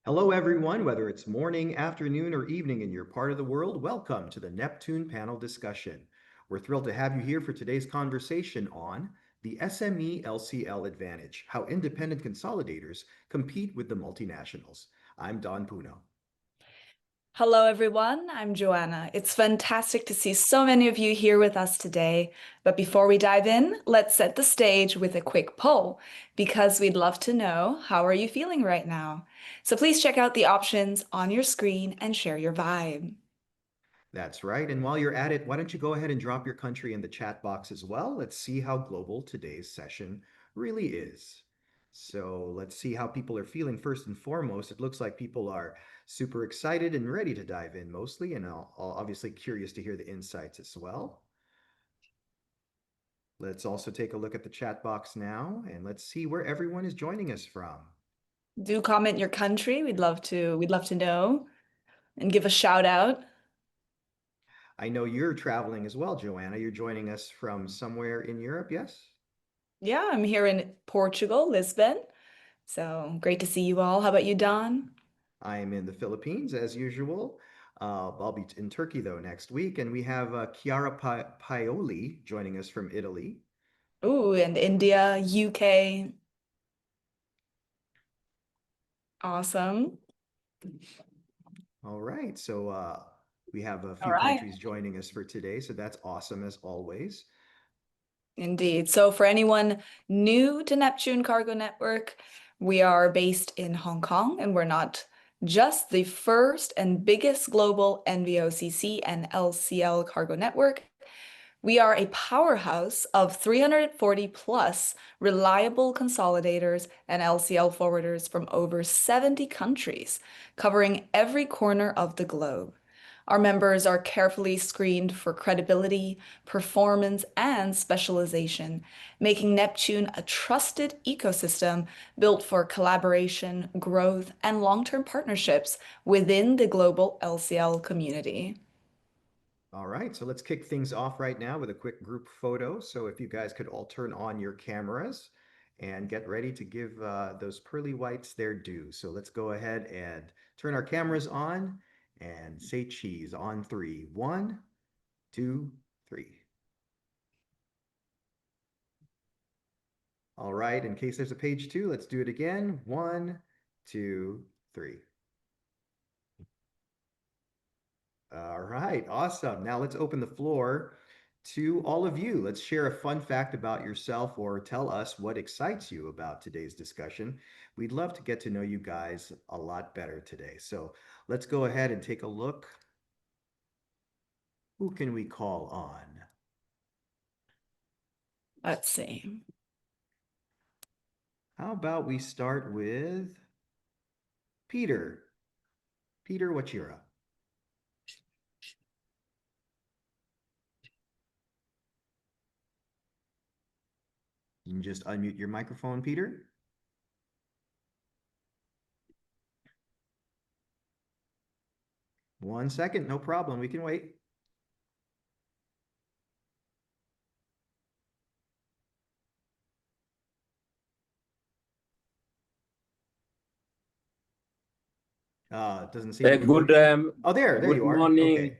Hello, everyone, whether it's morning, afternoon, or evening in your part of the world, welcome to the Neptune Panel Discussion. We're thrilled to have you here for today's conversation on the SME LCL advantage, how independent consolidators compete with the multinationals. I'm Don Puno. Hello, everyone. I'm Joanna. It's fantastic to see so many of you here with us today. But before we dive in, let's set the stage with a quick poll because we'd love to know, how are you feeling right now? So please check out the options on your screen and share your vibe. That's right. And while you're at it, why don't you go ahead and drop your country in the chat box as well? Let's see how global today's session really is. So let's see how people are feeling first and foremost. It looks like people are super excited and ready to dive in mostly, and I'll obviously curious to hear the insights as well. Let's also take a look at the chat box now, and let's see where everyone is joining us from. Do comment your country. We'd love to know and give a shout out. I know you're traveling as well, Joanna. You're joining us from somewhere in Europe, yes? Yeah, I'm here in Portugal, Lisbon. So great to see you all. How about you, Don? I am in the Philippines as usual. I'll be in Turkey though next week, and we have Chiara Paoli joining us from Italy. Ooh, and India, UK. Awesome. All right, so we have a All few right. countries joining us for today, so that's awesome as always. Indeed. So for anyone new to Neptune Cargo Network, we are based in Hong Kong, and we're not just the first and biggest global NVOCC and LCL cargo network. We are a powerhouse of 340 plus reliable consolidators and LCL forwarders from over 70 countries, covering every corner of the globe. Our members are carefully screened for credibility, performance, and specialization, making Neptune a trusted ecosystem built for collaboration, growth, and long-term partnerships within the global LCL community. All right, so let's kick things off right now with a quick group photo. So if you guys could all turn on your cameras and get ready to give those pearly whites their due. So let's go ahead and turn our cameras on and say cheese on three. 1, 2, 3. All right, in case there's a page 2, let's do it again. 1, 2, 3. All right, awesome. Now let's open the floor to all of you. Let's share a fun fact about yourself or tell us what excites you about today's discussion. We'd love to get to know you guys a lot better today. So let's go ahead and take a look. Who can we call on? Let's see. How about we start with Peter? Peter Wachira. You can just unmute your microphone, Peter. One second, no problem. We can wait. It doesn't seem to be working. Oh, there good you are. morning. Okay.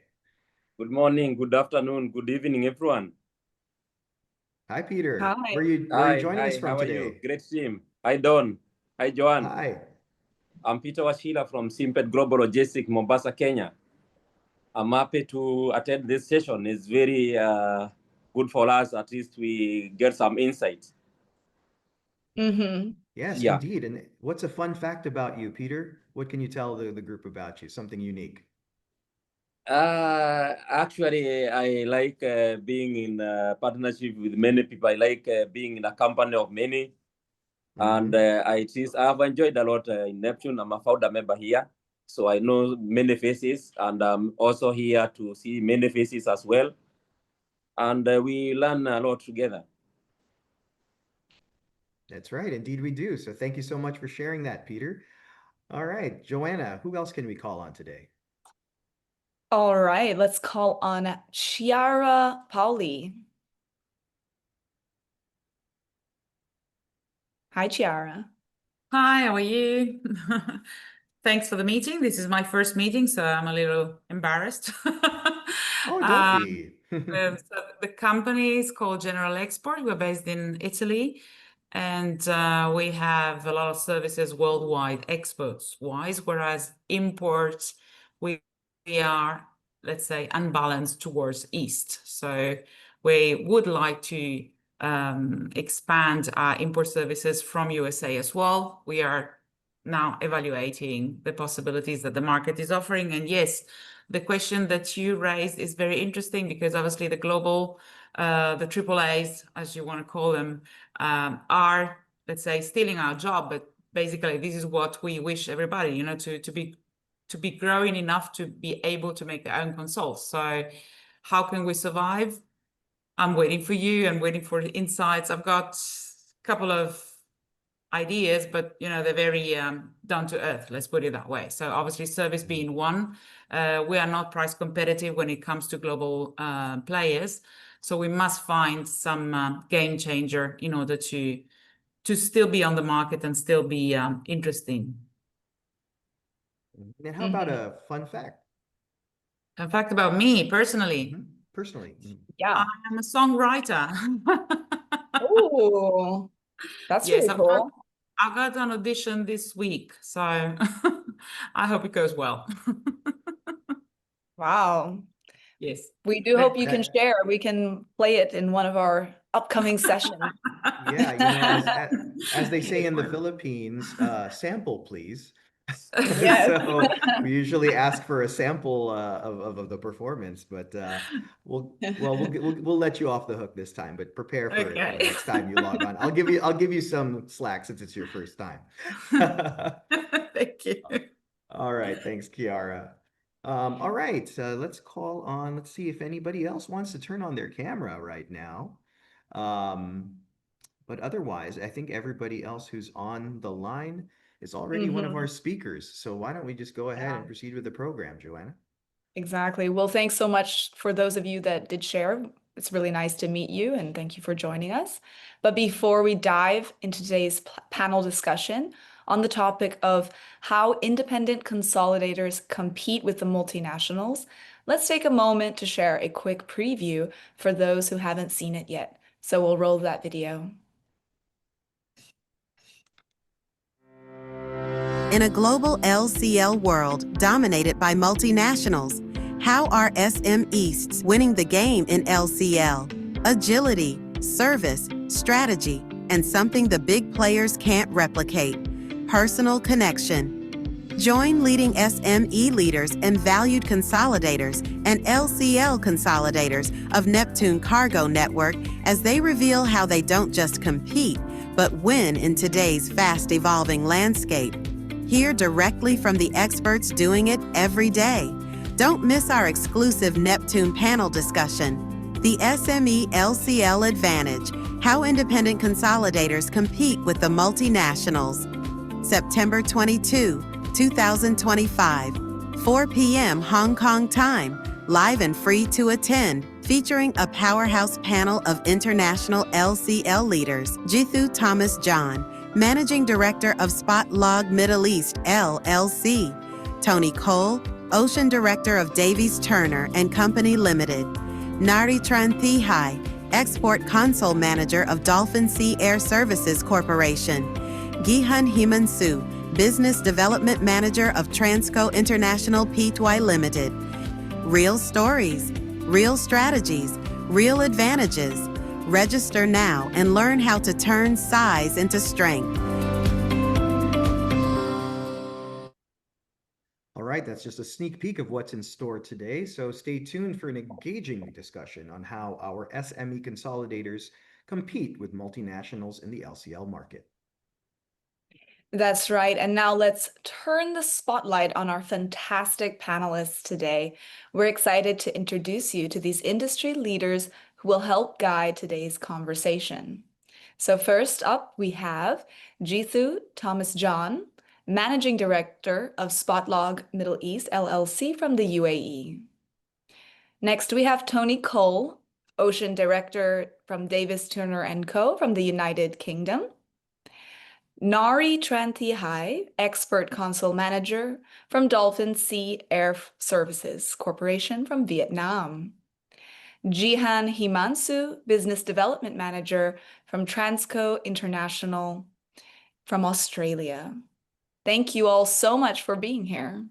Good morning, good afternoon, good evening, everyone. Hi, Peter. Hi. Where are you joining us from how are today? you? Great team. Hi, Don. Hi, Joanne. Hi. I'm Peter Wachila from Simpet Global Logistics, Mombasa, Kenya. I'm happy to attend this session. It's very good for us. At least we get some insight. Mm-hmm. Yes, Yeah. indeed. And what's a fun fact about you, Peter? What can you tell the group about you? Something unique. Actually, I like being in partnership with many people. I like being in a company of many. And I have enjoyed a lot in Neptune. I'm a founder member here. So I know many faces, and I'm also here to see many faces as well. And we learn a lot together. That's right. Indeed, we do. So thank you so much for sharing that, Peter. All right, Joanna, who else can we call on today? All right, let's call on Chiara Paoli. Hi, Chiara. Hi, how are you? Thanks for the meeting. This is my first meeting, so I'm a little embarrassed. Oh, don't be. So the company is called General Export. We're based in Italy, and we have a lot of services worldwide, exports-wise, whereas imports, we are, let's say, unbalanced towards East. So we would like to expand our import services from USA as well. We are now evaluating the possibilities that the market is offering. And yes, the question that you raised is very interesting because obviously the global, the AAAs, as you want to call them, are, let's say, stealing our job. But basically, this is what we wish everybody, you know, to be growing enough to be able to make their own consoles. So how can we survive? I'm waiting for you. I'm waiting for the insights. I've got a couple of ideas, but you know, they're very down to earth, let's put it that way. So obviously service being one, we are not price competitive when it comes to global players. So we must find some game changer in order to still be on the market and still be interesting. And how about a fun fact? In fact, about me personally. Personally. Yeah. I'm a songwriter. Oh, that's Yes, really cool. I got an audition this week, so I hope it goes well. Wow. Yes. We do hope you can share. We can play it in one of our upcoming sessions. Yeah, you know, as they say in the Philippines, sample, please. Yes. So we usually ask for a sample of the performance, but we'll let you off the hook this time. But prepare for it Okay. next time you log on. I'll give you some slack since it's your first time. Thank you. All right, thanks, Kiara. All right, let's call on. Let's see if anybody else wants to turn on their camera right now. But otherwise, I think everybody else who's on the line is already one of our speakers. So why don't we just go ahead and proceed with the program, Joanna? Exactly. Well, thanks so much for those of you that did share. It's really nice to meet you and thank you for joining us. But before we dive into today's panel discussion on the topic of how independent consolidators compete with the multinationals, let's take a moment to share a quick preview for those who haven't seen it yet. So we'll roll that video. In a global LCL world dominated by multinationals, how are SMEs winning the game in LCL? Agility, service, strategy, and something the big players can't replicate: personal connection. Join leading SME leaders and valued consolidators and LCL consolidators of Neptune Cargo Network as they reveal how they don't just compete, but win in today's fast-evolving landscape. Hear directly from the experts doing it every day. Don't miss our exclusive Neptune Panel Discussion, The SME LCL Advantage, How Independent Consolidators Compete with the Multinationals. September 22, 2025, 4 p.m. Hong Kong time, live and free to attend, featuring a powerhouse panel of international LCL leaders: Jithu Thomas John, Managing Director of SPOTLOG Middle East LLC; Tony Cole, Ocean Director of Davies Turner and Company Limited; Nari Tran, Export Consol Manager of DOLPHIN Sea Air Services Corporation; Gihan Himansu, Business Development Manager of Transco International Pty Limited. Real stories, real strategies, real advantages. Register now and learn how to turn size into strength. All right, that's just a sneak peek of what's in store today. So stay tuned for an engaging discussion on how our SME consolidators compete with multinationals in the LCL market. That's right. And now let's turn the spotlight on our fantastic panelists today. We're excited to introduce you to these industry leaders who will help guide today's conversation. So first up, we have Jithu Thomas John, Managing Director of SPOTLOG Middle East LLC from the UAE. Next, we have Tony Cole, Ocean Director from Davies Turner & Co. from the United Kingdom. Nari Tranthihai, Expert Consol Manager from Dolphin Sea Air Services Corporation from Vietnam. Gihan Himansu, Business Development Manager from Transco International from Australia. Thank you all so much for being here.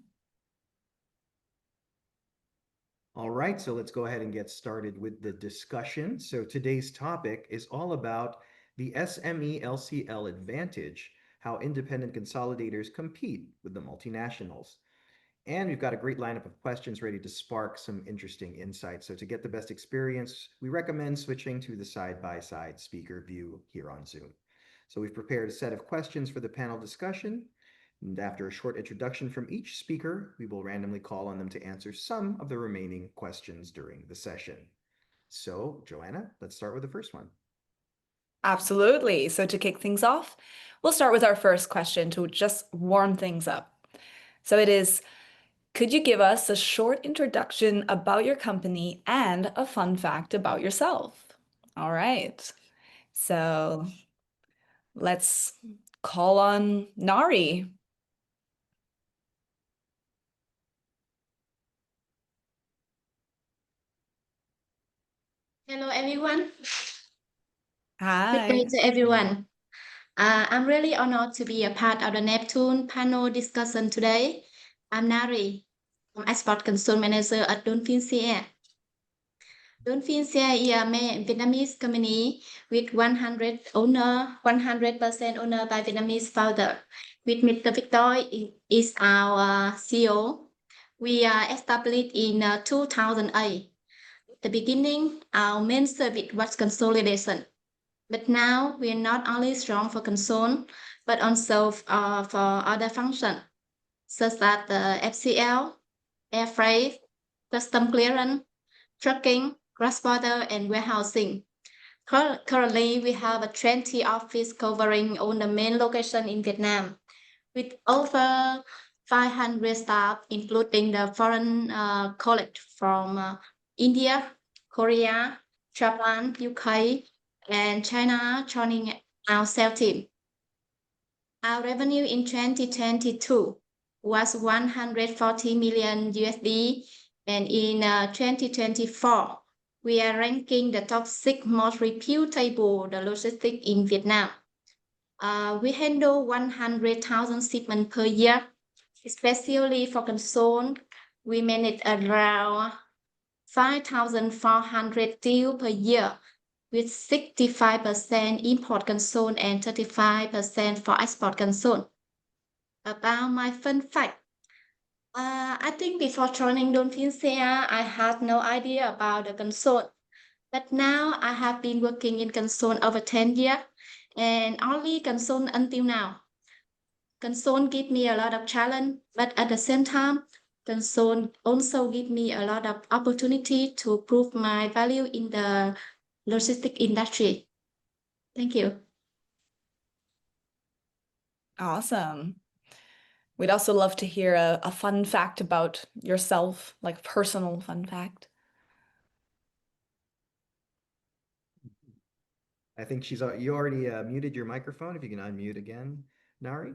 All right, so let's go ahead and get started with the discussion. So today's topic is all about the SME LCL advantage, how independent consolidators compete with the multinationals. And we've got a great lineup of questions ready to spark some interesting insights. So to get the best experience, we recommend switching to the side-by-side speaker view here on Zoom. So we've prepared a set of questions for the panel discussion. And after a short introduction from each speaker, we will randomly call on them to answer some of the remaining questions during the session. So, Joanna, let's start with the first one. Absolutely. So to kick things off, we'll start with our first question to just warm things up. So it is, could you give us a short introduction about your company and a fun fact about yourself? All right. So let's call on Nari. Hello, everyone. Good Hi. day to everyone. I'm really honored to be a part of the Neptune Panel Discussion today. I'm Nari. I'm Export Console Manager at DOLPHIN CA. DOLPHIN CA is a Vietnamese company with 100% owner by Vietnamese founder. With Mr. Victor is our CEO. We are established in 2008. At the beginning, our main service was consolidation. But now we are not only strong for console, but also for other functions, such as the FCL, air freight, custom clearance, trucking, cross-border, and warehousing. Currently, we have a 20 office covering all the main locations in Vietnam, with over 500 staff, including the foreign colleagues from India, Korea, Japan, UK, and China joining our sales team. Our revenue in 2022 was 140 million USD, and in 2024, we are ranking the top 6 most reputable logistics in Vietnam. We handle 100,000 shipments per year, especially for console. We manage around 5,400 deals per year, with 65% import console and 35% for export console. About my fun fact, I think before joining DOLPHIN CA, I had no idea about the console. But now I have been working in console over 10 years and only console until now. Console give me a lot of challenge, but at the same time, console also give me a lot of opportunity to prove my value in the logistic industry. Thank you. Awesome. We'd also love to hear a fun fact about yourself, like personal fun fact. I think you already muted your microphone. If you can unmute again, Nari.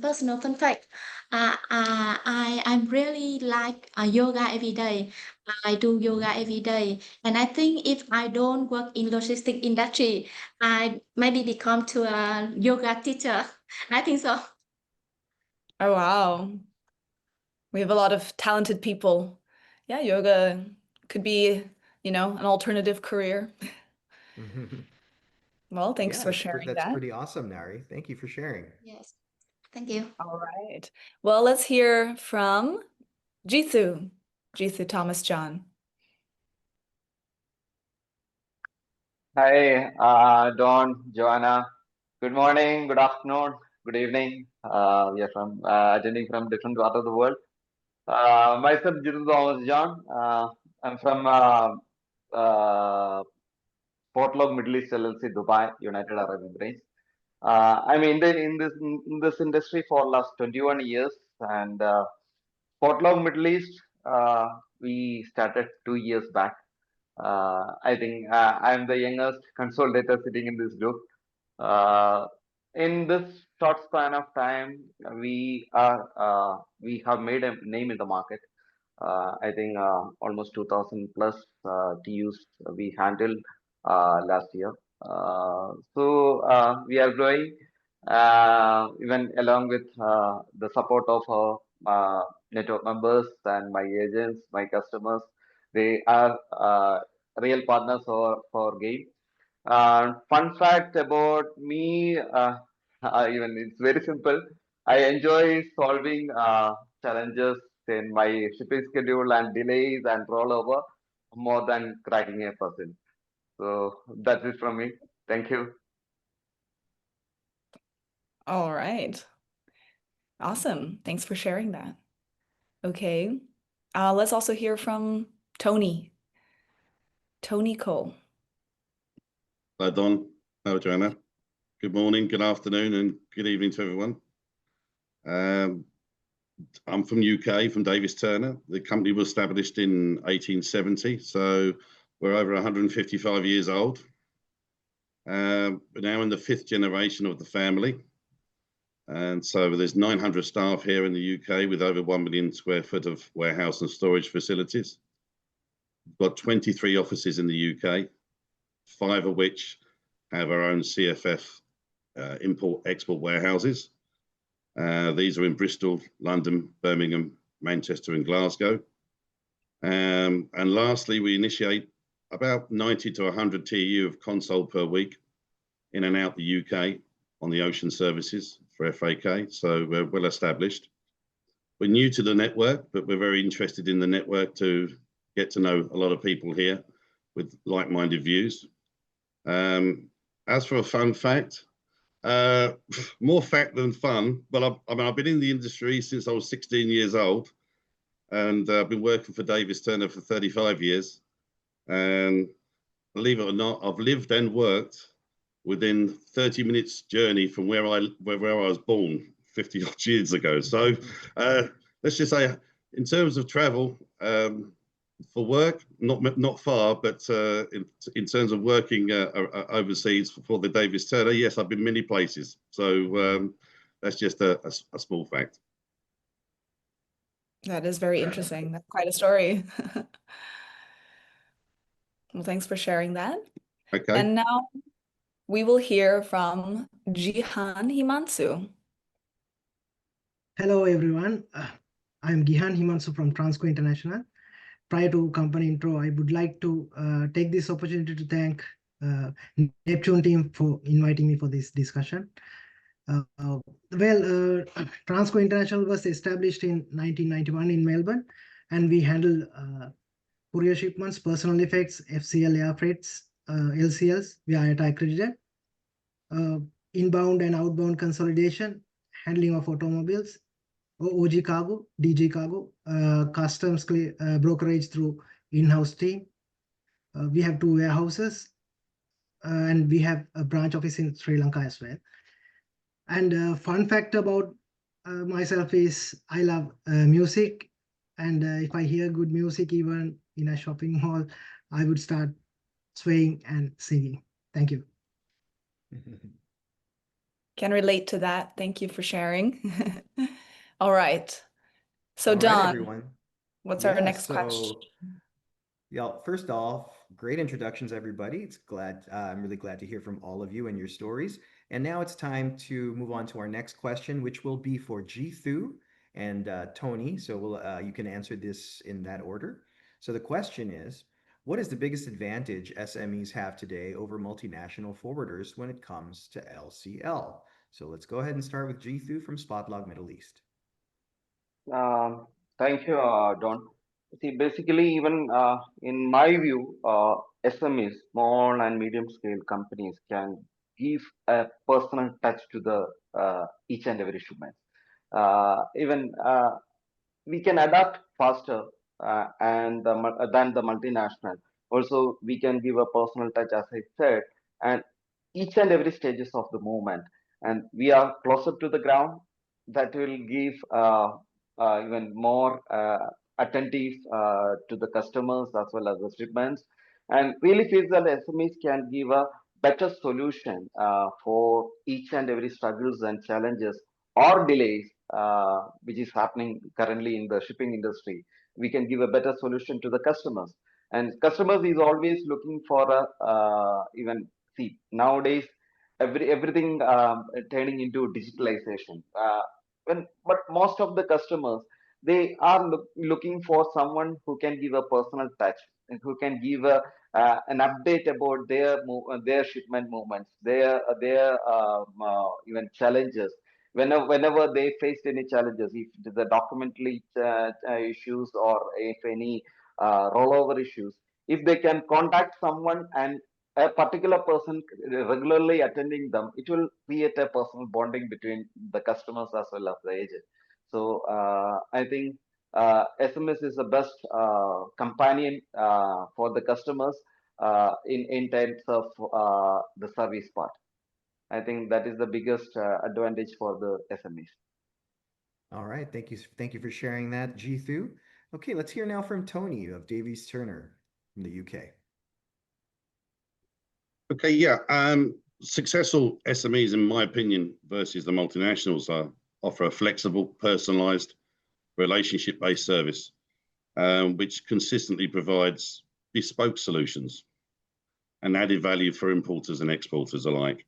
Personal fun fact. I really like yoga every day. I do yoga every day, and I think if I don't work in logistic industry, I maybe become to a yoga teacher. I think so. Oh, wow. We have a lot of talented people. Yeah, yoga could be, an alternative career. Well, thanks for sharing That's that. pretty awesome, Nari. Thank you for sharing. Yes. Thank you. All right. Well, let's hear from Jithu. Jithu Thomas John. Hi, Don, Joanna. Good morning, good afternoon, good evening. We are from attending from different parts of the world. Myself, Jithu Thomas John. I'm from SPOTLOG Middle East LLC, Dubai, United Arab Emirates. I'm in this industry for last 21 years, and SPOTLOG Middle East we started 2 years back. I think I'm the youngest consolidator sitting in this group. In this short span of time, we have made a name in the market. I think almost 2000 plus TUs we handled last year. We are growing even along with the support of our network members and my agents, my customers. They are real partners for game. Fun fact about me, even it's very simple. I enjoy solving challenges in my shipping schedule and delays and rollover more than cracking a puzzle. So that's it from me. Thank you. All right. Awesome. Thanks for sharing that. Okay. Let's also hear from Tony. Tony Cole. Hello, Don. Hello, Joanna. Good morning, good afternoon, and good evening to everyone. I'm from UK, from Davies Turner. The company was established in 1870, so we're over 155 years old. We're now in the 5th generation of the family. And so there's 900 staff here in the UK with over 1 million square foot of warehouse and storage facilities. We've got 23 offices in the UK, 5 of which have our own CFF import-export warehouses. These are in Bristol, London, Birmingham, Manchester and Glasgow. And lastly, we initiate about 90 to 100 TEU of Consol per week in and out the UK on the ocean services for FAK, so we're well established. We're new to the network, but we're very interested in the network to get to know a lot of people here with like-minded views. As for a fun fact, more fact than fun, but I've been in the industry since I was 16 years old, and I've been working for Davies Turner for 35 years. And believe it or not, I've lived and worked within 30 minutes journey from where I was born 50 odd years ago. So let's just say, in terms of travel, for work, not far, but in terms of working overseas for the Davies Turner, yes, I've been many places. So that's just a small fact. That is very interesting. That's quite a story. Well, thanks for sharing that. Okay. And now we will hear from Gihan Himansu. Hello, everyone. I'm Gihan Himansu from Transco International. Prior to company intro, I would like to take this opportunity to thank Neptune team for inviting me for this discussion. Transco International was established in 1991 in Melbourne, and we handle courier shipments, personal effects, FCL air freights, LCLs. We are accredited. Inbound and outbound consolidation, handling of automobiles, OG cargo, DG cargo, customs brokerage through in-house team. We have 2 warehouses, and we have a branch office in Sri Lanka as well. And fun fact about myself is I love music, and if I hear good music even in a shopping mall, I would start swaying and singing. Thank you. Can relate to that. Thank you for sharing. All right. So All right, Don, everyone. what's our Yeah, next question? Yeah, first off, great introductions, everybody. I'm really glad to hear from all of you and your stories. And now it's time to move on to our next question, which will be for Jithu and Tony. So you can answer this in that order. So the question is, what is the biggest advantage SMEs have today over multinational forwarders when it comes to LCL? So let's go ahead and start with Jithu from SPOTLOG Middle East. Thank you, Don. See, basically, even in my view, SMEs, small and medium scale companies, can give a personal touch to the each and every shipment. Even we can adapt faster than the multinational. Also, we can give a personal touch, as I said, and each and every stages of the movement. And we are closer to the ground. That will give even more attentive to the customers as well as the shipments. and really feels that SMEs can give a better solution for each and every struggles and challenges or delays which is happening currently in the shipping industry. We can give a better solution to the customers, and customers is always looking for a even see nowadays everything turning into digitalization. But most of the customers, they are looking for someone who can give a personal touch and who can give an update about their shipment movements, their even challenges. Whenever they faced any challenges, if the documentary issues or if any rollover issues, if they can contact someone and a particular person regularly attending them, it will create a personal bonding between the customers as well as the agent. So I think SMS is the best companion for the customers in terms of the service part. I think that is the biggest advantage for the SMEs. All right, thank you for sharing that, Jithu. Okay, let's hear now from Tony of Davies Turner from the UK. Okay, yeah. Successful SMEs, in my opinion, versus the multinationals offer a flexible, personalized, relationship-based service, which consistently provides bespoke solutions and added value for importers and exporters alike.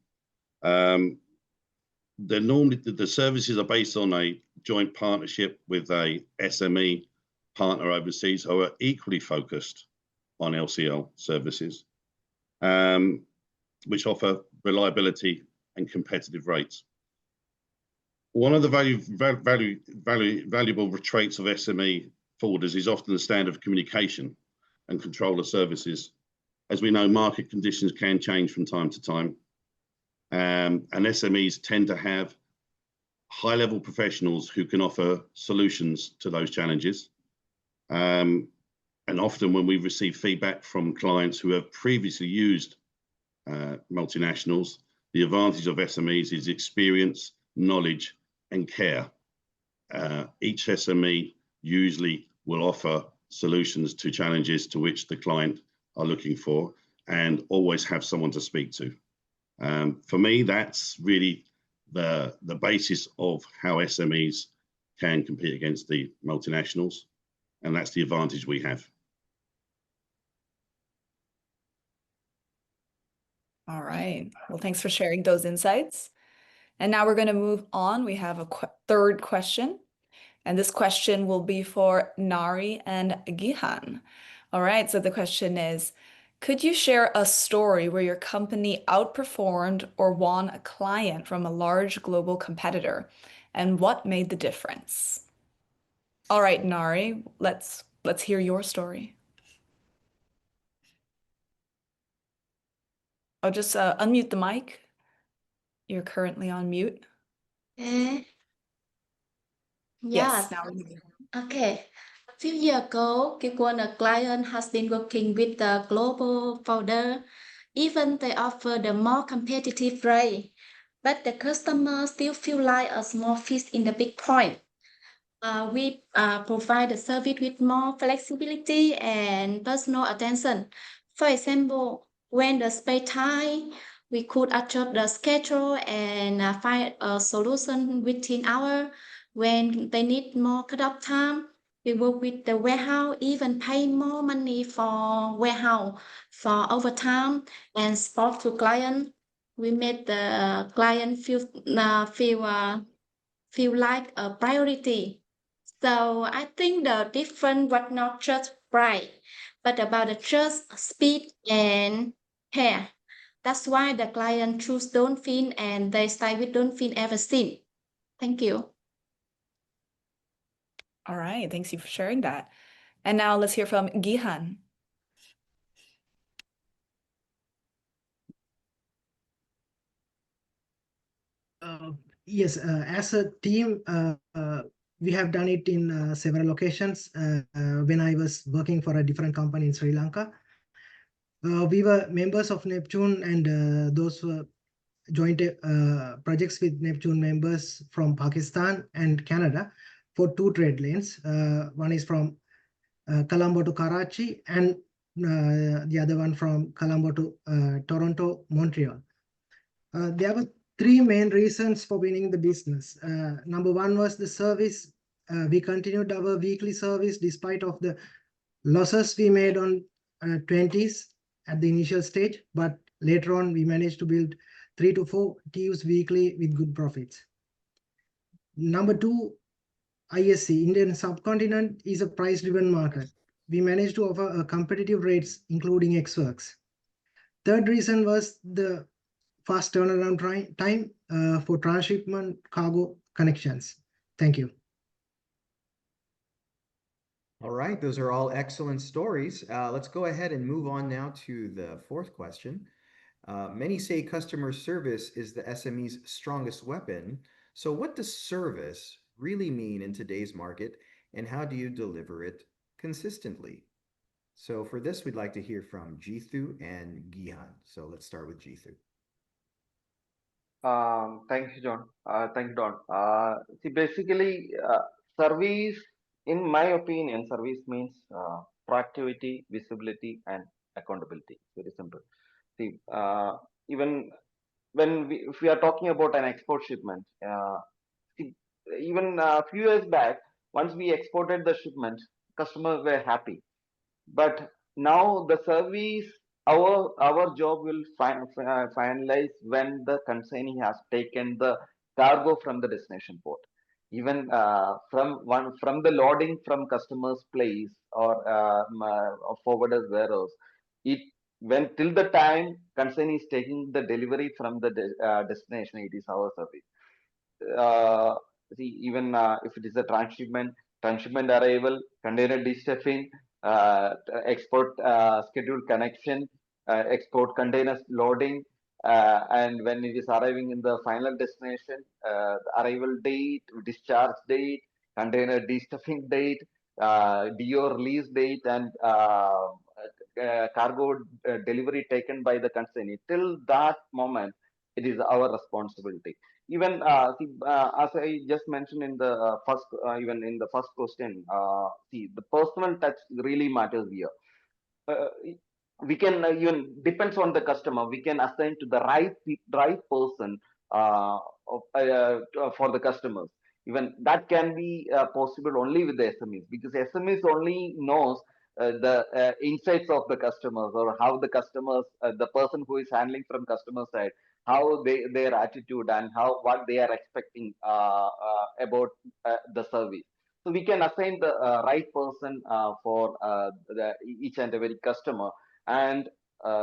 The services are based on a joint partnership with a SME partner overseas who are equally focused on LCL services, which offer reliability and competitive rates. One of the valuable traits of SME forwarders is often the standard of communication and control of services. As we know, market conditions can change from time to time, and SMEs tend to have high-level professionals who can offer solutions to those challenges. And often when we receive feedback from clients who have previously used multinationals, the advantage of SMEs is experience, knowledge, and care. Each SME usually will offer solutions to challenges to which the client are looking for and always have someone to speak to. For me, that's really the basis of how SMEs can compete against the multinationals, and that's the advantage we have. All right. Well, thanks for sharing those insights. And now we're going to move on. We have a third question. And this question will be for Nari and Gihan. All right. So the question is, could you share a story where your company outperformed or won a client from a large global competitor? And what made the difference? All right, Nari, let's hear your story. Oh, just unmute the mic. You're currently on mute. Okay. Yes, Yes. now we can. Okay. A few years ago, one client has been working with the global forwarder. Even they offer the more competitive rate, but the customer still feel like a small fish in the big pond. We provide the service with more flexibility and personal attention. For example, when the space tight, we could adjust the schedule and find a solution within hours. When they need more cut-off time, we work with the warehouse, even pay more money for warehouse for overtime and support to client. We made the client feel like a priority. So I think the difference was not just price, but about the trust, speed, and care. That's why the client choose DOLPHIN and they stay with DOLPHIN ever since. Thank you. All right, thanks you for sharing that. And now let's hear from Gihan. Yes, as a team, we have done it in several locations. When I was working for a different company in Sri Lanka, we were members of Neptune, and those were joint projects with Neptune members from Pakistan and Canada for 2 trade lanes. One is from Colombo to Karachi, and the other one from Colombo to Toronto, Montreal. There were three main reasons for winning the business. Number one was the service. We continued our weekly service despite of the losses we made on 20s at the initial stage, but later on we managed to build 3 to 4 TUs weekly with good profits. Number two, ISC, Indian subcontinent, is a price-driven market. We managed to offer competitive rates, including ex-works. Third reason was the fast turnaround time for transshipment cargo connections. Thank you. All right, those are all excellent stories. Let's go ahead and move on now to the fourth question. Many say customer service is the SME's strongest weapon. So what does service really mean in today's market, and how do you deliver it consistently? So for this, we'd like to hear from Jithu and Gihan. So let's start with Jithu. Thank you, John. Thank you, Don. See, basically, service, in my opinion, service means proactivity, visibility, and accountability. Very simple. See, even when if we are talking about an export shipment, see, even a few years back, once we exported the shipment, customers were happy. But now the service, our job will finalize when the consignee has taken the cargo from the destination port. Even from the loading from customer's place or forwarder's warehouse, it when till the time consignee is taking the delivery from the destination, it is our service. See, even if it is a transshipment arrival, container destuffing, export scheduled connection, export containers loading, and when it is arriving in the final destination, the arrival date, discharge date, container destuffing date, DO release date, and cargo delivery taken by the consignee. Till that moment, it is our responsibility. Even as I just mentioned in the even in the first question, see, the personal touch really matters here. We can even depends on the customer. We can assign to the right person for the customers. Even that can be possible only with the SMEs, because SMEs only knows the insights of the customers, or how the customers, the person who is handling from customer side, how their attitude and what they are expecting about the service. So we can assign the right person for each and every customer, and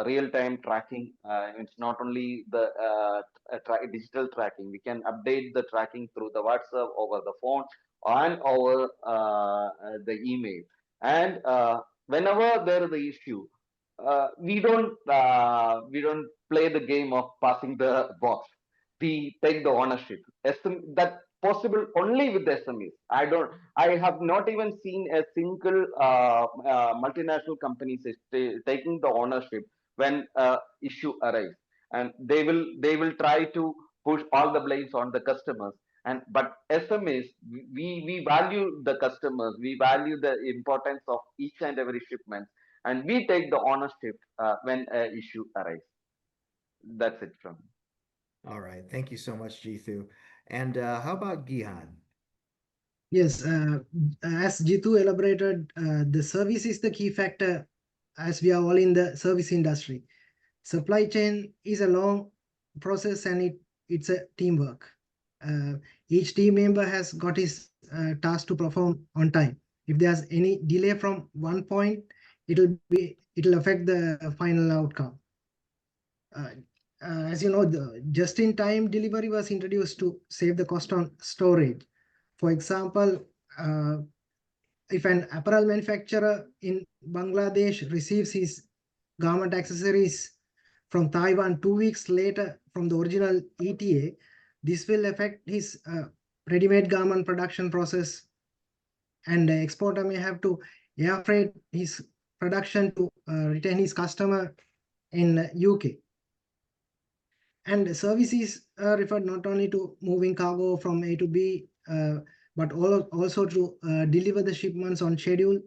real-time tracking. It's not only the digital tracking. We can update the tracking through the WhatsApp, over the phone, and over the email. And whenever there is the issue, we don't play the game of passing the box. We take the ownership. That possible only with the SMEs. I have not even seen a single multinational company taking the ownership when issue arrives, and they will try to push all the blames on the customers. But SMEs, we value the customers, we value the importance of each and every shipment, and we take the ownership when an issue arrives. That's it from me. All right, thank you so much, Jithu. And how about Gihan? Yes, as Jithu elaborated, the service is the key factor, as we are all in the service industry. Supply chain is a long process, and it's a teamwork. Each team member has got his task to perform on time. If there's any delay from one point, it'll affect the final outcome. As you know, the just-in-time delivery was introduced to save the cost on storage. For example, if an apparel manufacturer in Bangladesh receives his garment accessories from Taiwan 2 weeks later from the original ETA, this will affect his ready-made garment production process, and the exporter may have to air freight his production to retain his customer in UK. And services referred not only to moving cargo from A to B, but also to deliver the shipments on schedule,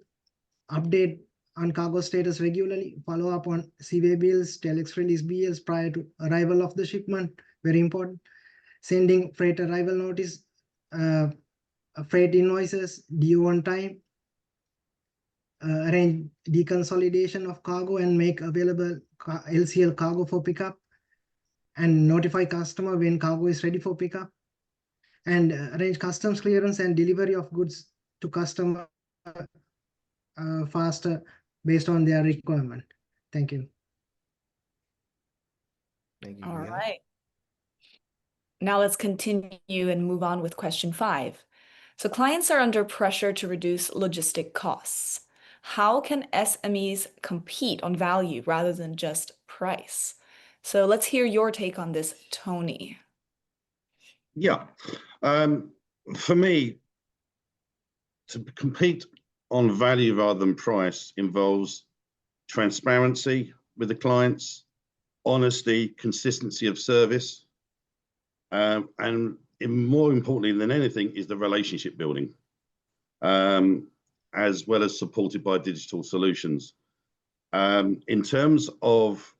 update on cargo status regularly, follow up on seaway bills, telex release bills prior to arrival of the shipment, very important. Sending freight arrival notice, freight invoices due on time, arrange deconsolidation of cargo and make available LCL cargo for pickup, and notify customer when cargo is ready for pickup, and arrange customs clearance and delivery of goods to customer faster based on their requirement. Thank you. Thank you, All Gihan. right. Now let's continue and move on with question 5. So clients are under pressure to reduce logistic costs. How can SMEs compete on value rather than just price? So let's hear your take on this, Tony. Yeah. For me, to compete on value rather than price involves transparency with the clients, honesty, consistency of service, and more importantly than anything is the relationship building, as well as supported by digital solutions. In terms of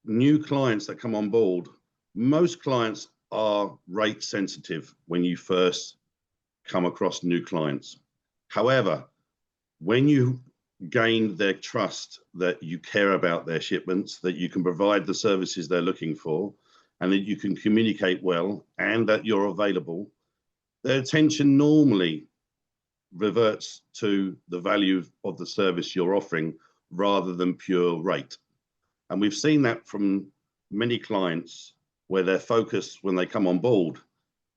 new clients that come on board, most clients are rate sensitive when you first come across new clients. However, when you gain their trust that you care about their shipments, that you can provide the services they're looking for, and that you can communicate well, and that you're available, their attention normally reverts to the value of the service you're offering rather than pure rate. And we've seen that from many clients where their focus when they come on board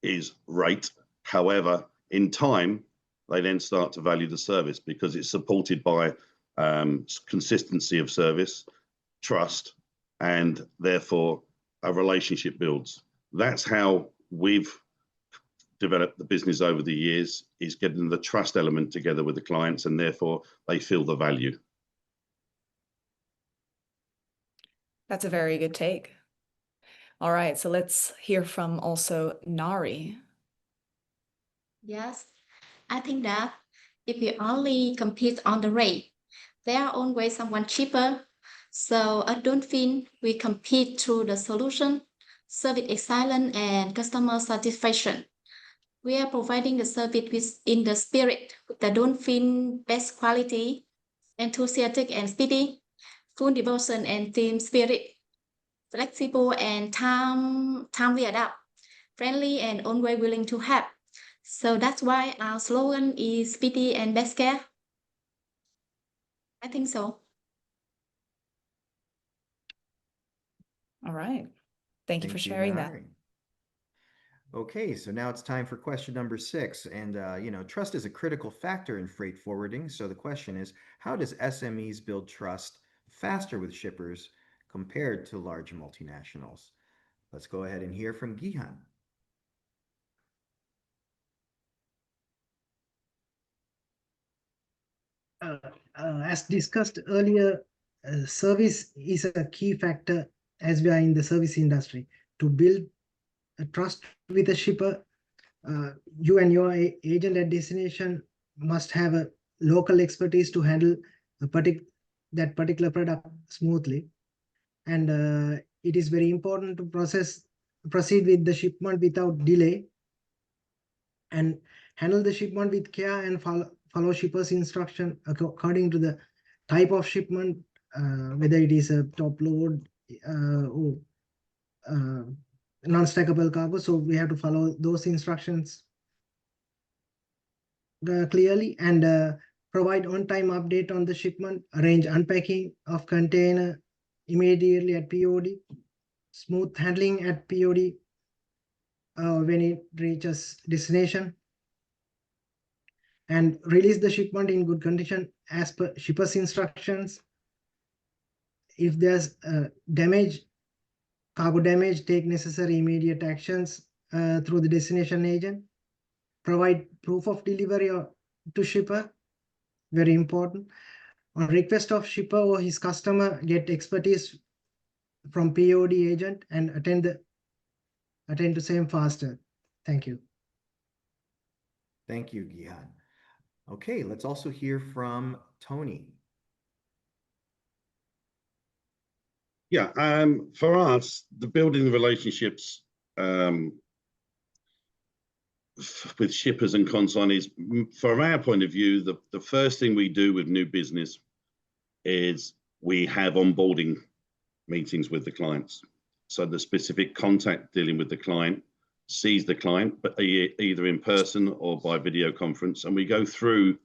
is rate. However, in time, they then start to value the service because it's supported by consistency of service, trust, and therefore a relationship builds. That's how we've developed the business over the years, is getting the trust element together with the clients, and therefore they feel the value. That's a very good take. All right, so let's hear from also Nari. Yes, I think that if we only compete on the rate, there are always someone cheaper. So at DOLPHIN, we compete through the solution, service excellence, and customer satisfaction. We are providing the service within the spirit with the DOLPHIN best quality, enthusiastic and speedy, full devotion and team spirit, flexible and timely adapt, friendly and always willing to help. So that's why our slogan is speedy and best care. I think so. All right. Thank you for sharing that. Nari. Okay, so now it's time for question number 6. And, trust is a critical factor in freight forwarding. So the question is, how does SMEs build trust faster with shippers compared to large multinationals? Let's go ahead and hear from Gihan. As discussed earlier, service is a key factor as we are in the service industry. To build a trust with a shipper, you and your agent at destination must have a local expertise to handle that particular product smoothly. And it is very important to proceed with the shipment without delay and handle the shipment with care and follow shipper's instruction according to the type of shipment, whether it is a top load or non-stackable cargo. So we have to follow those instructions clearly and provide on-time update on the shipment, arrange unpacking of container immediately at POD, smooth handling at POD when it reaches destination, and release the shipment in good condition as per shipper's instructions. If there's cargo damage, take necessary immediate actions through the destination agent. Provide proof of delivery to shipper, very important. On request of shipper or his customer, get expertise from POD agent and attend to same faster. Thank you. Thank you, Gihan. Okay, let's also hear from Tony. Yeah, for us, the building relationships with shippers and consignees, from our point of view, the first thing we do with new business is we have onboarding meetings with the clients. So the specific contact dealing with the client sees the client, but either in person or by video conference, and we go through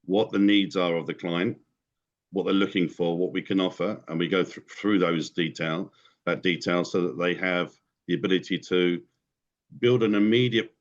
what the needs are of the client, what they're looking for, what we can offer, and we go through those detail so that they have the ability to build an immediate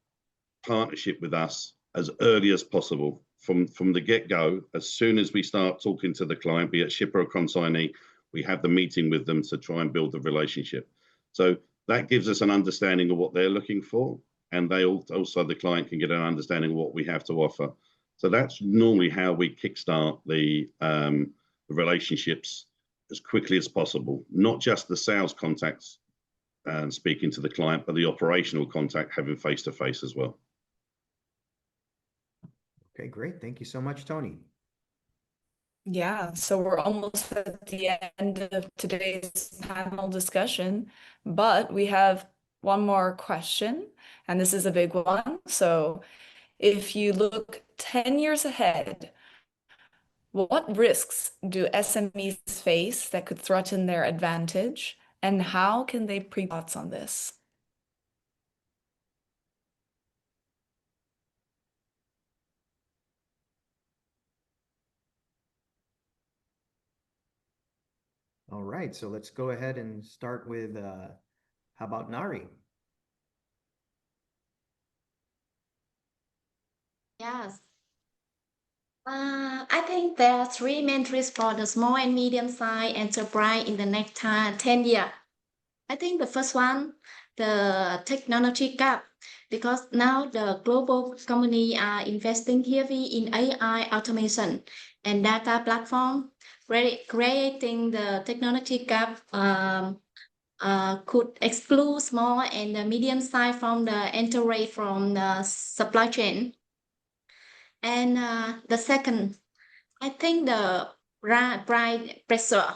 partnership with us as early as possible from the get-go. As soon as we start talking to the client, be it shipper or consignee, we have the meeting with them to try and build the relationship. So that gives us an understanding of what they're looking for, and they also, the client can get an understanding of what we have to offer. So that's normally how we kickstart the relationships as quickly as possible, not just the sales contacts and speaking to the client, but the operational contact having face-to-face as well. Okay, great. Thank you so much, Tony. Yeah, so we're almost at the end of today's panel discussion, but we have one more question, and this is a big one. So if you look 10 years ahead, what risks do SMEs face that could threaten their advantage, and how can they pre-thoughts on this? All right, so let's go ahead and start with, how about Nari? Yes. I think there are three main risks for the small and medium-sized enterprise in the next 10 years. I think the first one, the technology gap, because now the global company are investing heavily in AI automation and data platform, creating the technology gap could exclude small and the medium size from the entry from the supply chain. And the second, I think the price pressure.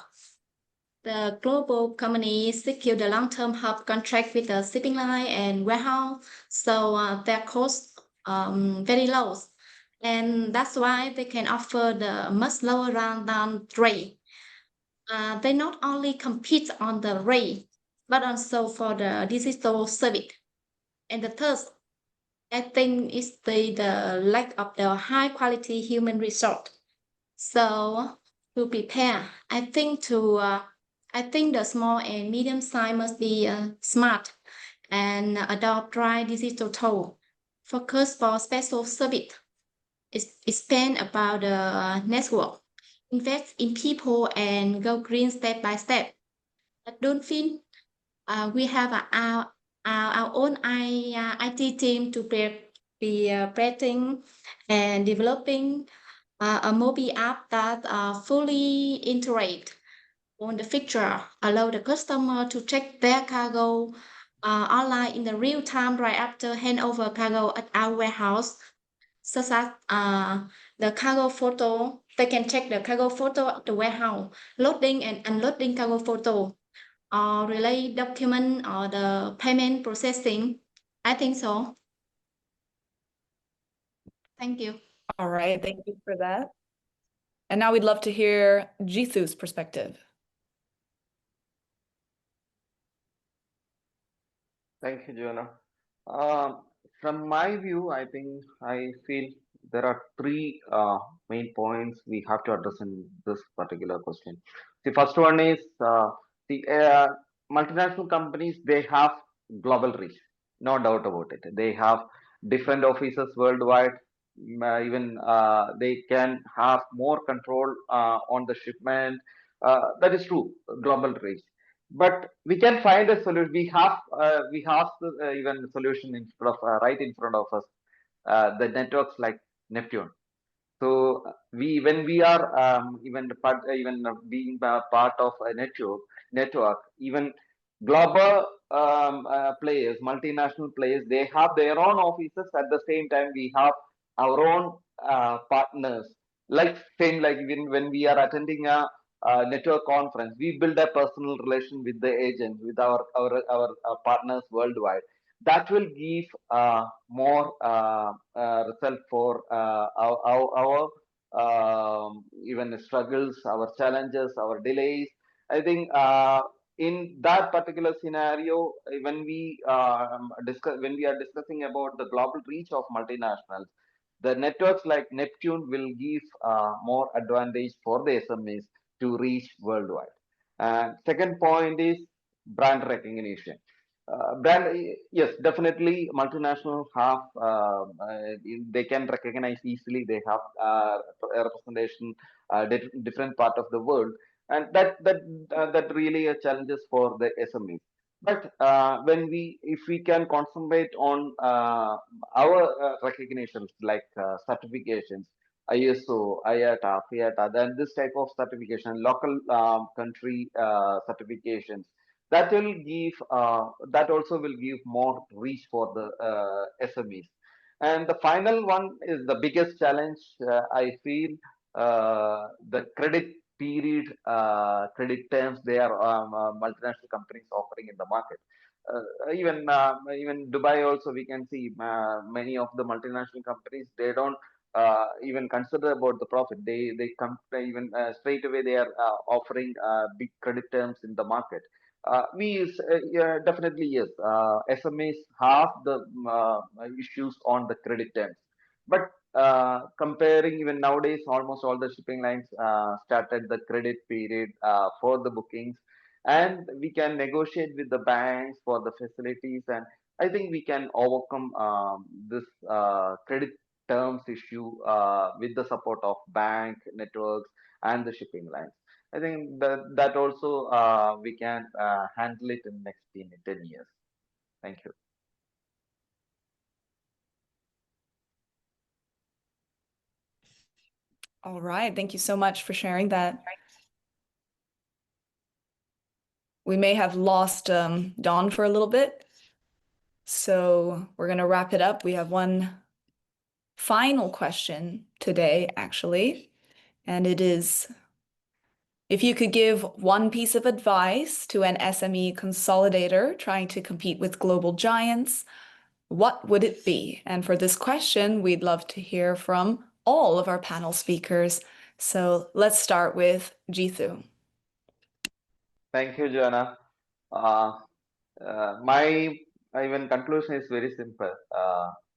The global companies secure the long-term hub contract with the shipping line and warehouse, so their costs very low, and that's why they can offer the much lower rundown rate. They not only compete on the rate, but also for the digital service. And the third, I think, is the lack of the high-quality human resource. So to prepare, I think the small and medium size must be smart and adopt dry digital tool. Focus for special service. Expand about the network. Invest in people and go green step by step. At DOLPHIN, we have our own IT team to be creating and developing a mobile app that fully integrate on the feature, allow the customer to check their cargo online in the real time right after handover cargo at our warehouse, such as the cargo photo. They can check the cargo photo at the warehouse, loading and unloading cargo photo, or relay document or the payment processing. I think so. Thank you. All right, thank you for that. And now we'd love to hear Jithu's perspective. Thank you, Joanna. From my view, I feel there are three main points we have to address in this particular question. The first one is the multinational companies, they have global reach, no doubt about it. They have different offices worldwide. Even they can have more control on the shipment. That is true, global reach. But we can find a solution. We have even solution in front of right in front of us. The networks like Neptune. So when we are even being part of a network, even global players, multinational players, they have their own offices. At the same time, we have our own partners. Like when we are attending a network conference, we build a personal relation with the agent, with our partners worldwide. That will give more result for our even struggles, our challenges, our delays. I think in that particular scenario, when we are discussing about the global reach of multinationals, the networks like Neptune will give more advantage for the SMEs to reach worldwide. And second point is brand recognition. Yes, definitely multinational have they can recognize easily. They have a representation different part of the world, and that really challenges for the SMEs. But if we can concentrate on our recognitions like certifications, ISO, IATA, FIATA, then this type of certification, local country certifications, that also will give more reach for the SMEs. And the final one is the biggest challenge. I feel the credit period, credit terms they are multinational companies offering in the market. Even Dubai also we can see many of the multinational companies, they don't even consider about the profit. They come even straight away they are offering big credit terms in the market. Yeah, definitely yes. SMEs have the issues on the credit terms, but comparing even nowadays, almost all the shipping lines started the credit period for the bookings, and we can negotiate with the banks for the facilities, and I think we can overcome this credit terms issue with the support of bank networks and the shipping lines. I think that also we can handle it in next 10 years. Thank you. All right. Thank you so much for sharing that. We may have lost Dawn for a little bit, so we're going to wrap it up. We have one final question today, actually, and it is, if you could give one piece of advice to an SME consolidator trying to compete with global giants, what would it be? And for this question, we'd love to hear from all of our panel speakers. So let's start with Jithu. Thank you, Joanna. My even conclusion is very simple.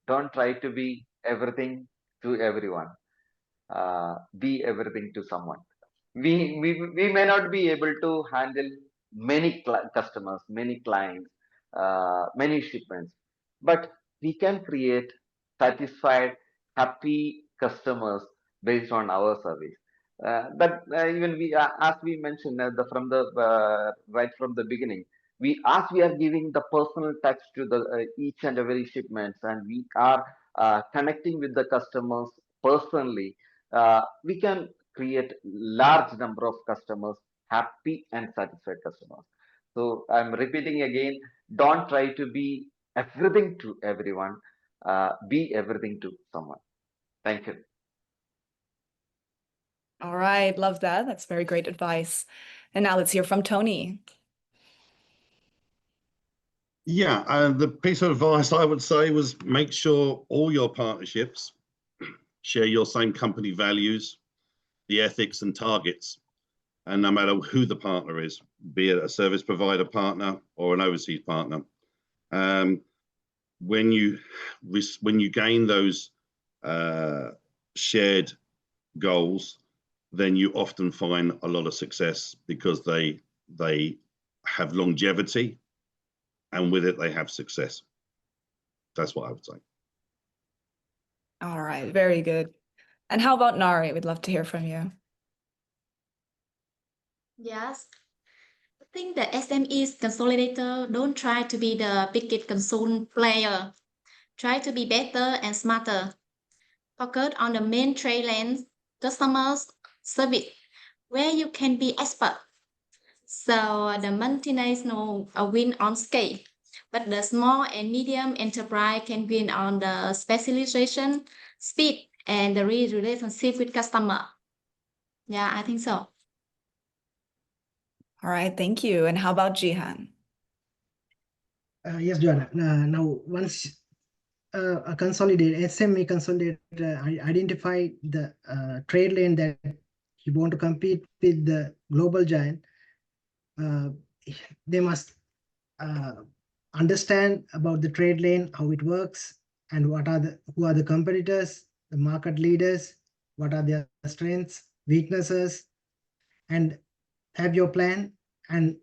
Don't try to be everything to everyone. Be everything to someone. We may not be able to handle many customers, many clients, many shipments, but we can create satisfied, happy customers based on our service. But even as we mentioned right from the beginning, we are giving the personal touch to the each and every shipments, and we are connecting with the customers personally. We can create large number of customers, happy and satisfied customers. So I'm repeating again, don't try to be everything to everyone. Be everything to someone. Thank you. All right, love that. That's very great advice. And now let's hear from Tony. Yeah, the piece of advice I would say was make sure all your partnerships share your same company values, the ethics and targets, and no matter who the partner is, be it a service provider partner or an overseas partner. When you gain those shared goals, then you often find a lot of success because they have longevity, and with it they have success. That's what I would say. All right, very good. And how about Nari? We'd love to hear from you. Yes. I think the SMEs consolidator don't try to be the biggest console player. Try to be better and smarter. Focus on the main trade lanes, customers, service, where you can be expert. So the multinational win on scale, but the small and medium enterprise can win on the specialization, speed, and the relationship with customer. Yeah, I think so. All right, thank you. And how about Gihan? Yes, Joanna. Now, once a SME consolidator identify the trade lane that you want to compete with the global giant, they must understand about the trade lane, how it works, and who are the competitors, the market leaders, what are their strengths, weaknesses, and have your plan and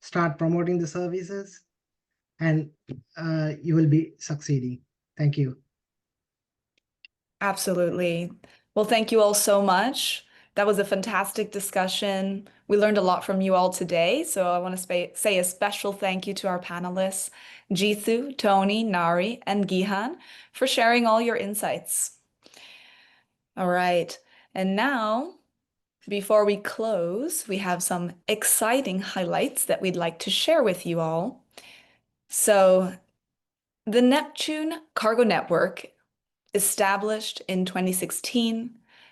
start promoting the services, and you will be succeeding. Thank you. Absolutely. Well, thank you all so much. That was a fantastic discussion. We learned a lot from you all today. So I want to say a special thank you to our panelists, Jithu, Tony, Nari, and Gihan, for sharing all your insights. All right. And now, before we close, we have some exciting highlights that we'd like to share with you all. So the Neptune Cargo Network, established in 2016,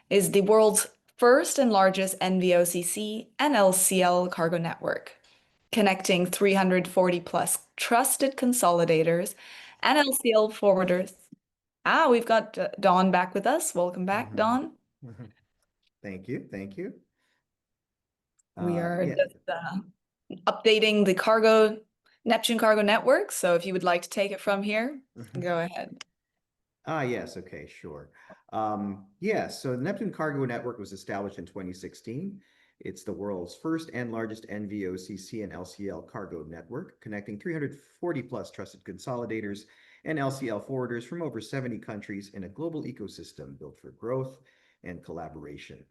is the world's first and largest NVOCC and LCL cargo network, connecting 340 plus trusted consolidators and LCL forwarders. We've got Dawn back with us. Welcome back, Dawn. Thank you. Thank you. We are yeah. just updating the Neptune Cargo Network. So if you would like to take it from here, go ahead. Yes, okay, sure. So the Neptune Cargo Network was established in 2016. It's the world's first and largest NVOCC and LCL cargo network, connecting 340 plus trusted consolidators and LCL forwarders from over 70 countries in a global ecosystem built for growth and collaboration.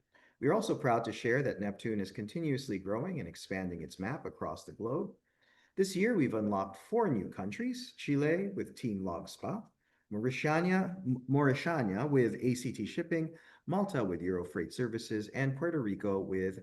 We are also proud to share that Neptune is continuously growing and expanding its map across the globe. This year, we've unlocked 4 new countries: Chile with Team Logspa, Mauritania with ACT Shipping, Malta with Eurofreight Services, and Puerto Rico with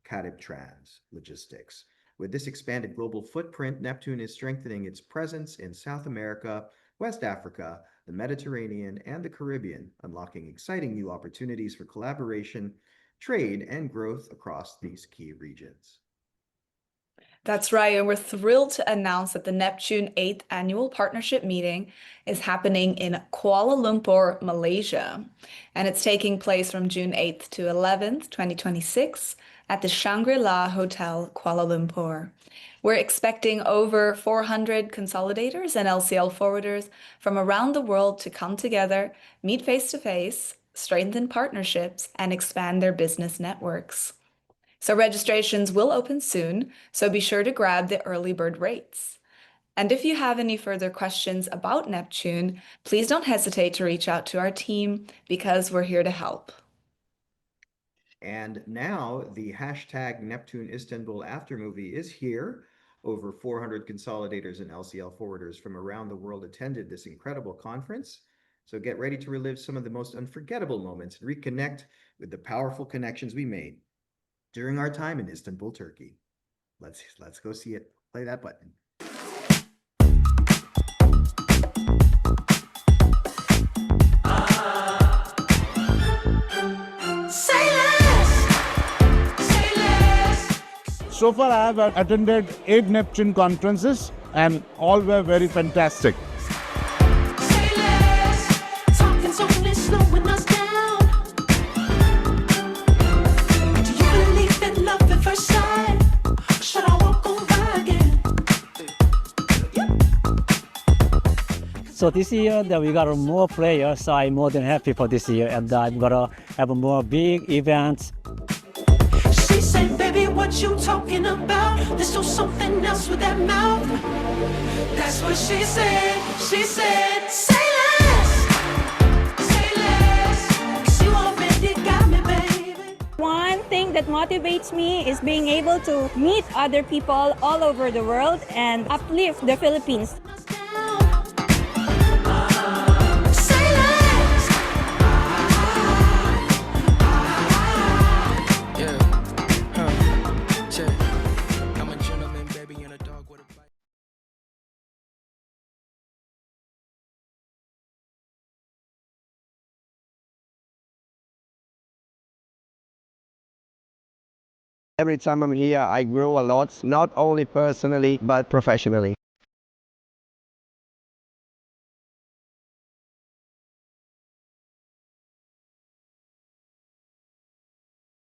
Carib Trans Logistics. With this expanded global footprint, Neptune is strengthening its presence in South America, West Africa, the Mediterranean, and the Caribbean, unlocking exciting new opportunities for collaboration, trade, and growth across these key regions. That's right, and we're thrilled to announce that the Neptune 8th Annual Partnership Meeting is happening in Kuala Lumpur, Malaysia, and it's taking place from June 8th to 11th, 2026 at the Shangri-La Hotel, Kuala Lumpur. We're expecting over 400 consolidators and LCL forwarders from around the world to come together, meet face-to-face, strengthen partnerships, and expand their business networks. So registrations will open soon, so be sure to grab the early bird rates. And if you have any further questions about Neptune, please don't hesitate to reach out to our team because we're here to help. And now the hashtag Neptune Istanbul Aftermovie is here. Over 400 consolidators and LCL forwarders from around the world attended this incredible conference. So get ready to relive some of the most unforgettable moments and reconnect with the powerful connections we made during our time in Istanbul, Turkey. Let's go see it. Play that button. So far, I have attended 8 Neptune conferences and all were very fantastic. So this year that we got more players, so I'm more than happy for this year, and I'm gonna have more big events. She said, baby, what you talking about? Let's do something else with that mouth. That's what she said. She said, say less. Say less. You already got me, baby. One thing that motivates me is being able to meet other people all over the world and uplift the Philippines. Every time I'm here, I grow a lot, not only personally, but professionally.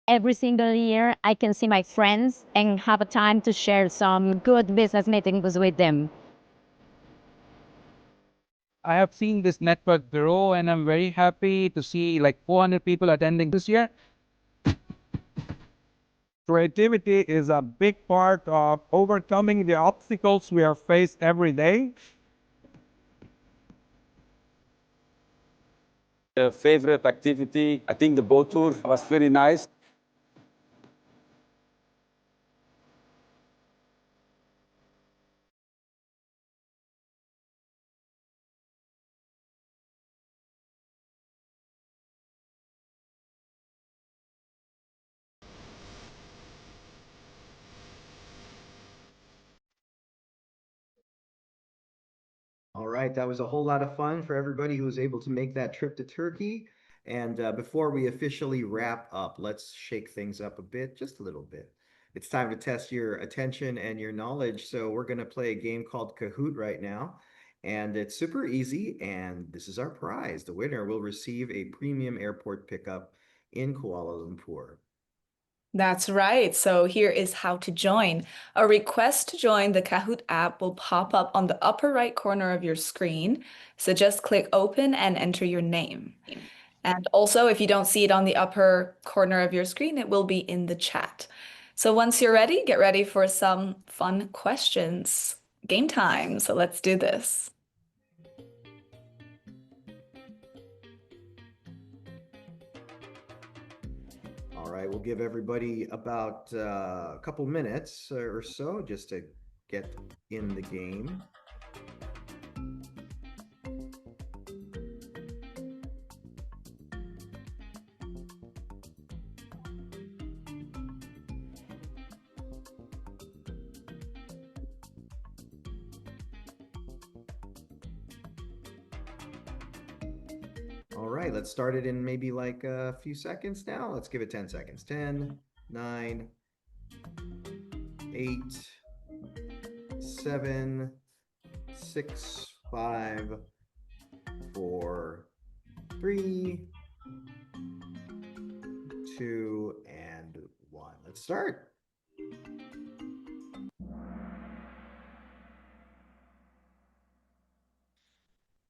Every single year, I can see my friends and have a time to share some good business meetings with them. I have seen this network grow, and I'm very happy to see like 400 people attending this year. Creativity is a big part of overcoming the obstacles we are faced every day. Favorite activity, I think the boat tour was very nice. All right, that was a whole lot of fun for everybody who was able to make that trip to Turkey. And before we officially wrap up, let's shake things up a bit, just a little bit. It's time to test your attention and your knowledge. So we're going to play a game called Kahoot right now. And it's super easy. And this is our prize. The winner will receive a premium airport pickup in Kuala Lumpur. That's right. So here is how to join. A request to join the Kahoot app will pop up on the upper right corner of your screen. So just click open and enter your name. And also, if you don't see it on the upper corner of your screen, it will be in the chat. So once you're ready, get ready for some fun questions. Game time. So let's do this. All right, we'll give everybody about a couple minutes or so just to get in the game. All right, let's start it in maybe like a few seconds now. Let's give it 10 seconds. 10, 9, 8, 7, 6, 5, 4, 3, 2, and 1. Let's start.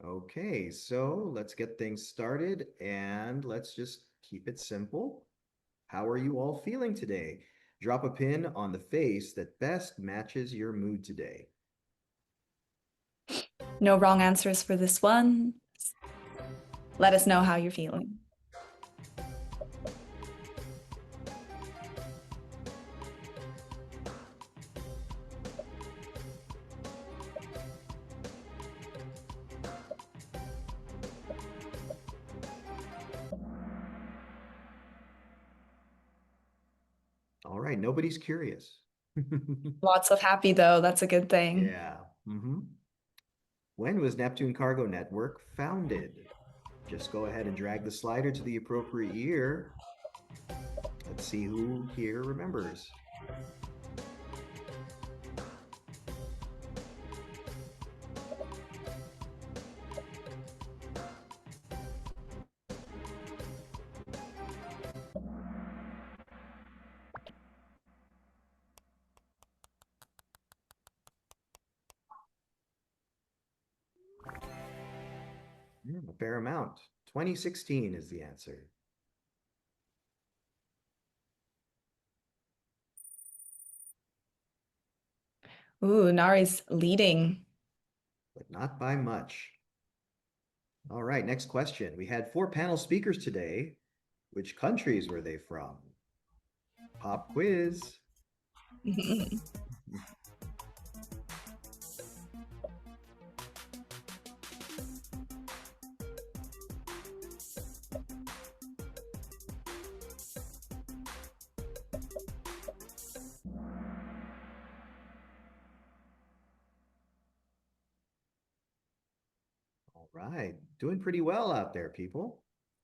Okay, so let's get things started and let's just keep it simple. How are you all feeling today? Drop a pin on the face that best matches your mood today. No wrong answers for this one. Let us know how you're feeling. All right, nobody's curious. Lots of happy though. That's a good thing. Yeah. When was Neptune Cargo Network founded? Just go ahead and drag the slider to the appropriate year. Let's see who here remembers. A fair amount. 2016 is the answer. Ooh, Nari's leading. But not by much. All right, next question. We had 4 panel speakers today. Which countries were they from? Pop quiz. All right, doing pretty well out there, people.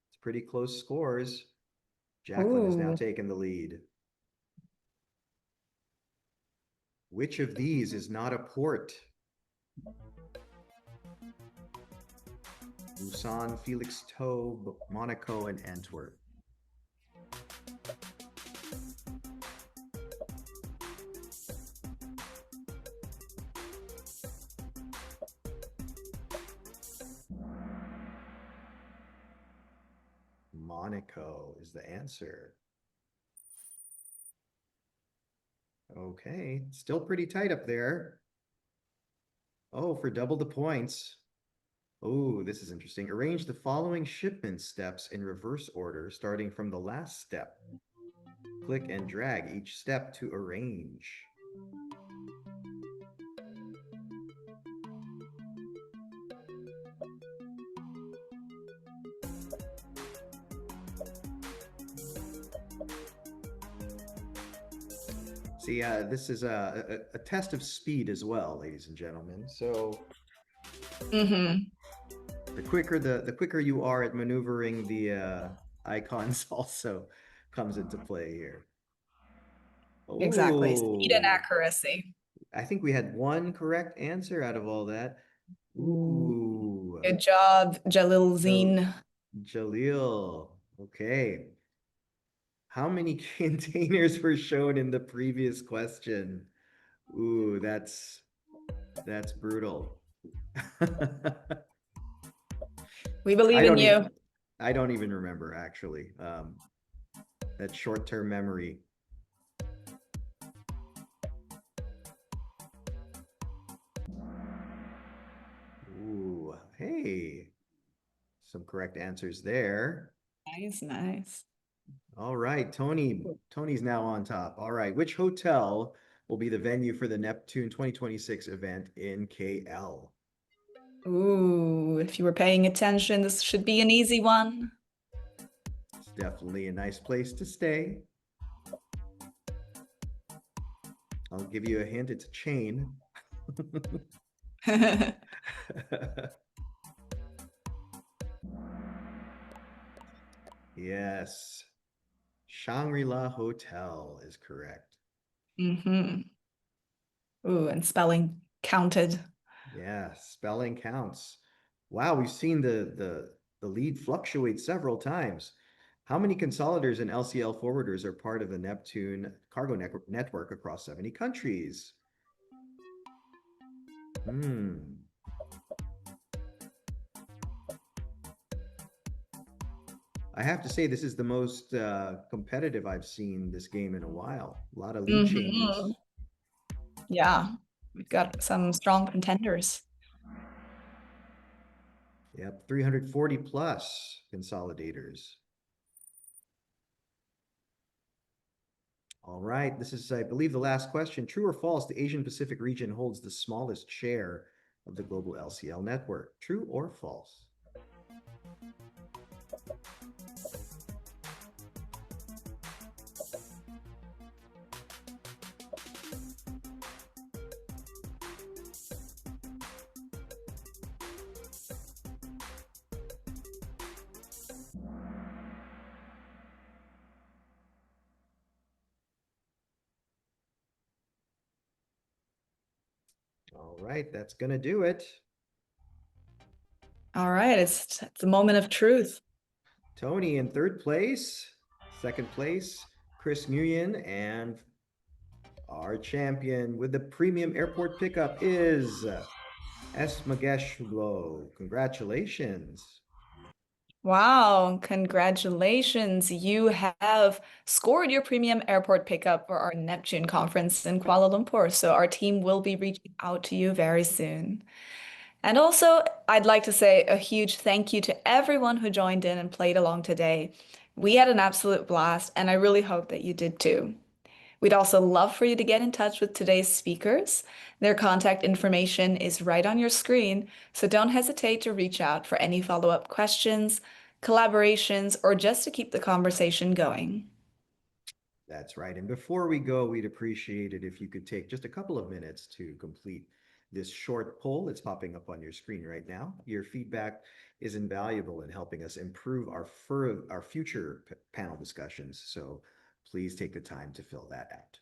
It's pretty close scores. Jacqueline has now Ooh. taken the lead. Which of these is not a port? Busan, Felixstowe, Monaco, and Antwerp. Monaco is the answer. Okay, still pretty tight up there. Oh, for double the points. Oh, this is interesting. Arrange the following shipment steps in reverse order, starting from the last step. Click and drag each step to arrange. See, this is a test of speed as well, ladies and gentlemen. So the quicker you are at maneuvering the icons also comes into play here. Exactly. Speed and Oh, accuracy. I think we had one correct answer out of all that. Ooh. Good job, Jalil Zine. Jalil. Okay. How many containers were shown in the previous question? Ooh, that's brutal. We believe in you. I don't even remember, actually. That short-term memory. Ooh, hey. Some correct answers there. Nice, nice. All right, Tony's now on top. All right, which hotel will be the venue for the Neptune 2026 event in KL? Ooh, if you were paying attention, this should be an easy one. It's definitely a nice place to stay. I'll give you a hint, it's a chain. Yes. Shangri-La Hotel is correct. Ooh, and spelling counted. Yeah, spelling counts. Wow, we've seen the lead fluctuate several times. How many consolidators and LCL forwarders are part of the Neptune cargo network across 70 countries? I have to say, this is the most competitive I've seen this game in a while. A lot of lead changes. Yeah, we've got some strong contenders. Yep, 340 plus consolidators. All right, this is, I believe, the last question. True or false, the Asian Pacific region holds the smallest share of the global LCL network? True or false? All right, that's gonna do it. All right, it's the moment of truth. Tony in third place, second place, Chris Nguyen, and our champion with the premium airport pickup is S. Mageshlo. Congratulations. Wow, congratulations. You have scored your premium airport pickup for our Neptune conference in Kuala Lumpur. So our team will be reaching out to you very soon. And also, I'd like to say a huge thank you to everyone who joined in and played along today. We had an absolute blast, and I really hope that you did too. We'd also love for you to get in touch with today's speakers. Their contact information is right on your screen, so don't hesitate to reach out for any follow-up questions, collaborations, or just to keep the conversation going. That's right. And before we go, we'd appreciate it if you could take just a couple of minutes to complete this short poll that's popping up on your screen right now. Your feedback is invaluable in helping us improve our future panel discussions. So please take the time to fill that out.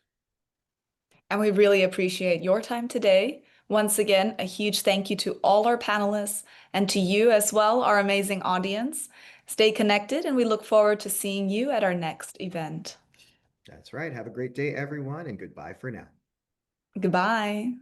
And we really appreciate your time today. Once again, a huge thank you to all our panelists and to you as well, our amazing audience. Stay connected, and we look forward to seeing you at our next event. That's right. Have a great day, everyone, and goodbye for now. Goodbye.